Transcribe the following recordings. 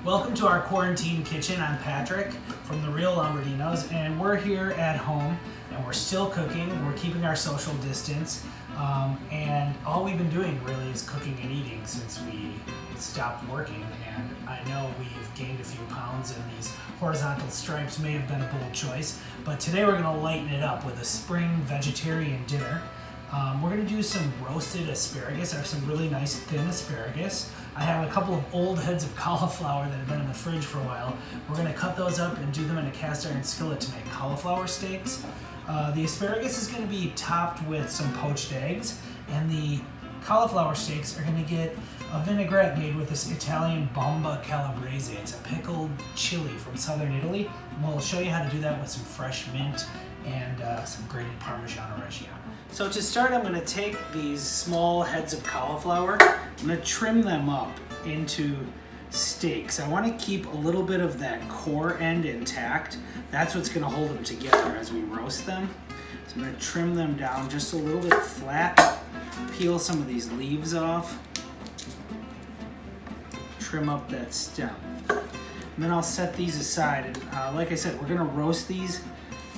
Welcome to our quarantine kitchen. I'm Patrick from the Real Lombardinos, and we're here at home and we're still cooking. We're keeping our social distance, and all we've been doing really is cooking and eating since we stopped working. And I know we've gained a few pounds, and these horizontal stripes may have been a bold choice, but today we're going to lighten it up with a spring vegetarian dinner. We're going to do some roasted asparagus. I have some really nice thin asparagus. I have a couple of old heads of cauliflower that have been in the fridge for a while. We're going to cut those up and do them in a cast iron skillet to make cauliflower steaks. The asparagus is going to be topped with some poached eggs, and the cauliflower steaks are going to get a vinaigrette made with this Italian BOMBA Calabrese. It's a pickled chili from southern Italy. And we'll show you how to do that with some fresh mint and some grated Parmgiano-Reggiano. So to start, I'm going to take these small heads of cauliflower. I'm going to trim them up into steaks. I want to keep a little bit of that core end intact. That's what's going to hold them together as we roast them. So I'm going to trim them down just a little bit flat, peel some of these leaves off, trim up that stem. And then I'll set these aside. And like I said, we're going to roast these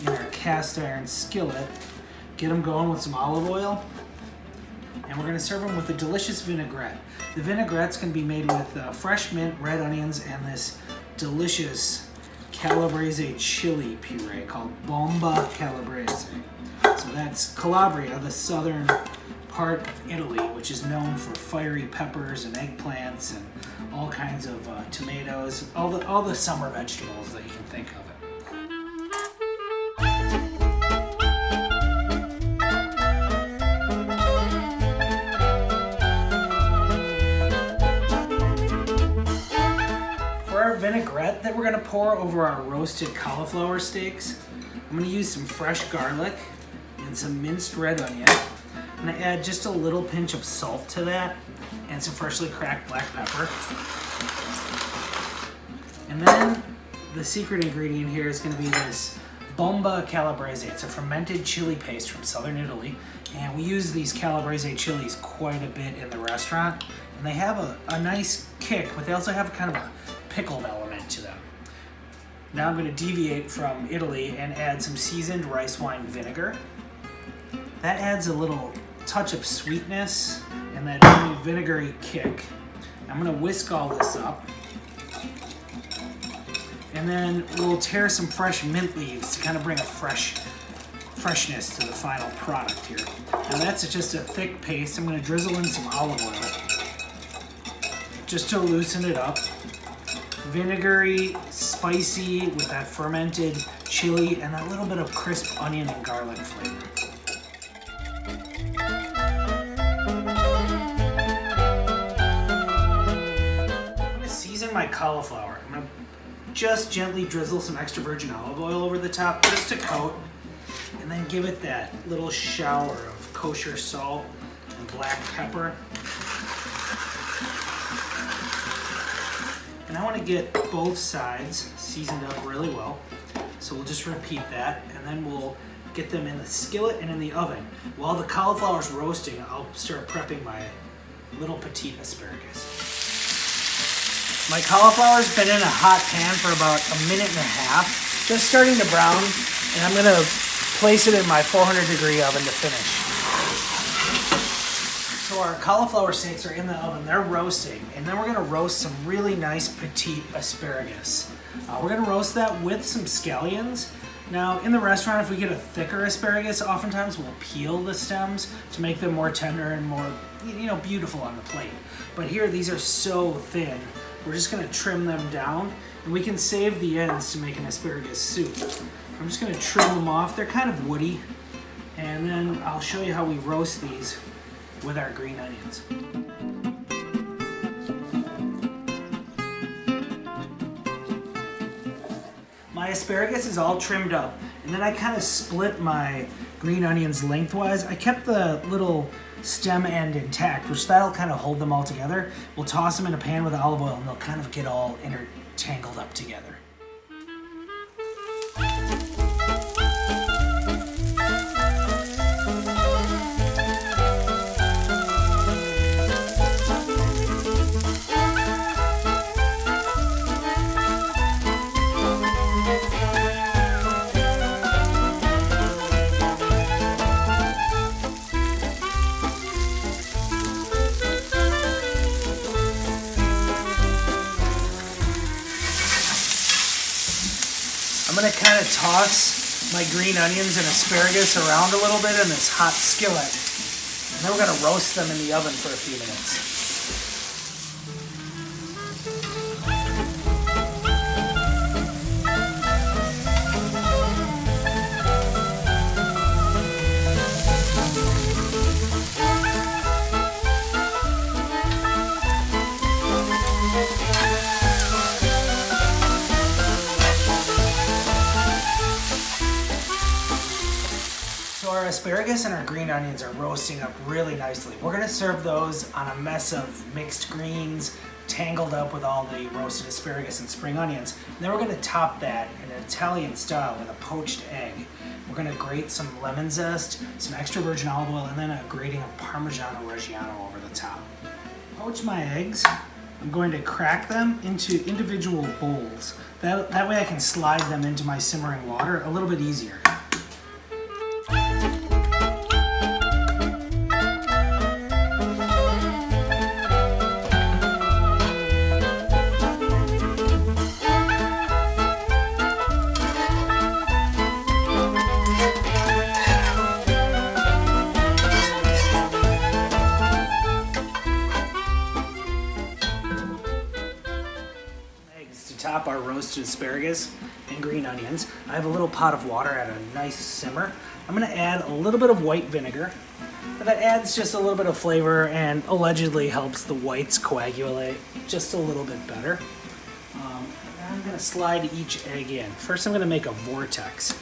in our cast iron skillet. Get them going with some olive oil, and we're going to serve them with a delicious vinaigrette. The vinaigrette's going to be made with fresh mint, red onions, and this delicious Calabrese chili puree called BOMBA Calabrese. So that's Calabria, the southern part of Italy, which is known for fiery peppers and eggplants and all kinds of tomatoes, all the summer vegetables that you can think of. Vinaigrette that we're going to pour over our roasted cauliflower steaks, I'm going to use some fresh garlic and some minced red onion. I'm going to add just a little pinch of salt to that and some freshly cracked black pepper. And then the secret ingredient here is going to be this Bomba Calabrese. It's a fermented chili paste from southern Italy, and we use these Calabrese chilies quite a bit in the restaurant, and they have a nice kick, but they also have kind of a pickled element to them. Now I'm going to deviate from Italy and add some seasoned rice wine vinegar. That adds a little touch of sweetness and that really vinegary kick. I'm going to whisk all this up, and then we'll tear some fresh mint leaves to kind of bring a freshness to the final product here. Now that's just a thick paste. I'm going to drizzle in some olive oil just to loosen it up. Vinegary, spicy with that fermented chili and that little bit of crisp onion and garlic flavor. I'm going to season my cauliflower. I'm going to just gently drizzle some extra virgin olive oil over the top just to coat, and then give it that little shower of kosher salt and black pepper. And I want to get both sides seasoned up really well. So we'll just repeat that, and then we'll get them in the skillet and in the oven. While the cauliflower's roasting, I'll start prepping my little petite asparagus. My cauliflower's been in a hot pan for about a minute and a half, just starting to brown, and I'm going to place it in my 400-degree oven to finish. So our cauliflower steaks are in the oven, they're roasting, and then we're going to roast some really nice petite asparagus. We're going to roast that with some scallions. Now in the restaurant, if we get a thicker asparagus, oftentimes we'll peel the stems to make them more tender and more, beautiful on the plate. But here, these are so thin, we're just going to trim them down, and we can save the ends to make an asparagus soup. I'm just going to trim them off. They're kind of woody, and then I'll show you how we roast these with our green onions. My asparagus is all trimmed up, and then I kind of split my green onions lengthwise. I kept the little stem end intact, which that'll kind of hold them all together. We'll toss them in a pan with olive oil, and they'll kind of get all intertangled up together. I'm gonna kind of toss my green onions and asparagus around a little bit in this hot skillet. And then we're gonna roast them in the oven for a few minutes. So our asparagus and our green onions are roasting up really nicely. We're gonna serve those on a mess of mixed greens, tangled up with all the roasted asparagus and spring onions. And then we're gonna top that in an Italian style with a poached egg. We're gonna grate some lemon zest, some extra virgin olive oil, and then a grating of Parmgiano-Reggiano over the top. Poach my eggs. I'm going to crack them into individual bowls. That way I can slide them into my simmering water a little bit easier. Top our roasted asparagus and green onions. I have a little pot of water at a nice simmer. I'm gonna add a little bit of white vinegar. That adds just a little bit of flavor and allegedly helps the whites coagulate just a little bit better. I'm gonna slide each egg in. First I'm gonna make a vortex.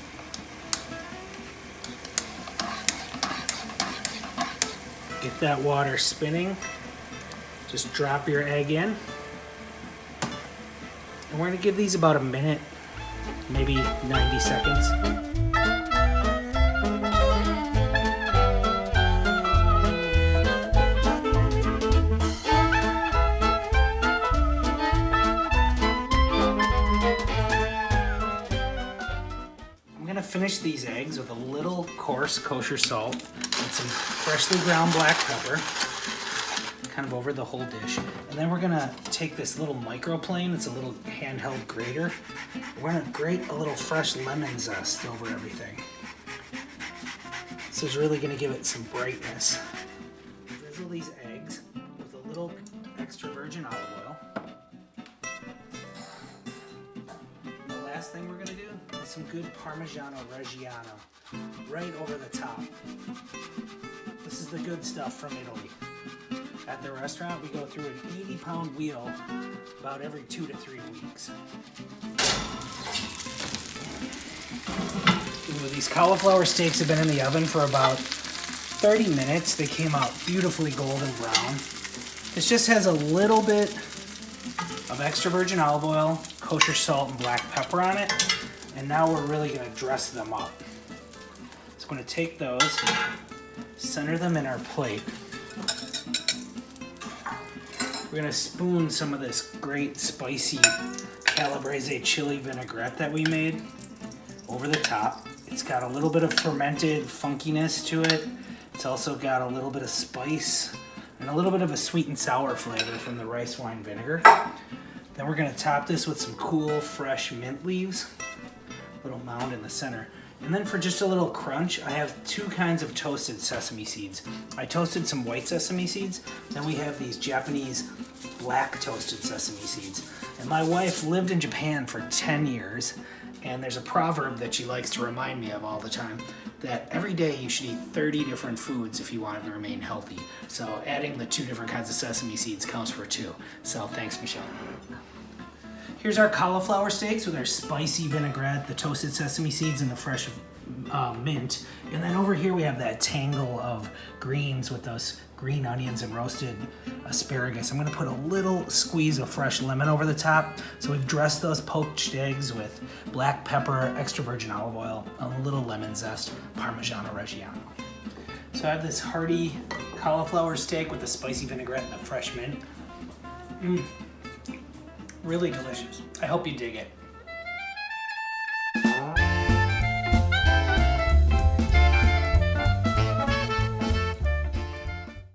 Get that water spinning. Just drop your egg in. And we're gonna give these about a minute, maybe 90 seconds. I'm gonna finish these eggs with a little coarse kosher salt and some freshly ground black pepper, kind of over the whole dish. And then we're gonna take this little microplane, it's a little handheld grater. We're gonna grate a little fresh lemon zest over everything. This is really gonna give it some brightness. Drizzle these eggs with a little extra virgin olive oil. The last thing we're gonna do is some good Parmigiano-Reggiano right over the top. This is the good stuff from Italy. At the restaurant, we go through an 80-pound wheel about every 2 to 3 weeks. Ooh, these cauliflower steaks have been in the oven for about 30 minutes. They came out beautifully golden brown. This just has a little bit of extra virgin olive oil, kosher salt, and black pepper on it. And now we're really gonna dress them up. So I'm gonna take those, center them in our plate. We're gonna spoon some of this great spicy Calabrese chili vinaigrette that we made over the top. It's got a little bit of fermented funkiness to it. It's also got a little bit of spice and a little bit of a sweet and sour flavor from the rice wine vinegar. Then we're gonna top this with some cool fresh mint leaves, a little mound in the center. And then for just a little crunch, I have 2 kinds of toasted sesame seeds. I toasted some white sesame seeds, then we have these Japanese black toasted sesame seeds. And my wife lived in Japan for 10 years, and there's a proverb that she likes to remind me of all the time, that every day you should eat 30 different foods if you want to remain healthy. So adding the 2 different kinds of sesame seeds counts for 2. So thanks, Michelle. Here's our cauliflower steaks with our spicy vinaigrette, the toasted sesame seeds, and the fresh mint. And then over here we have that tangle of greens with those green onions and roasted asparagus. I'm gonna put a little squeeze of fresh lemon over the top. So we've dressed those poached eggs with black pepper, extra virgin olive oil, a little lemon zest, Parmigiano-Reggiano. So I have this hearty cauliflower steak with the spicy vinaigrette and the fresh mint. Really delicious. I hope you dig it.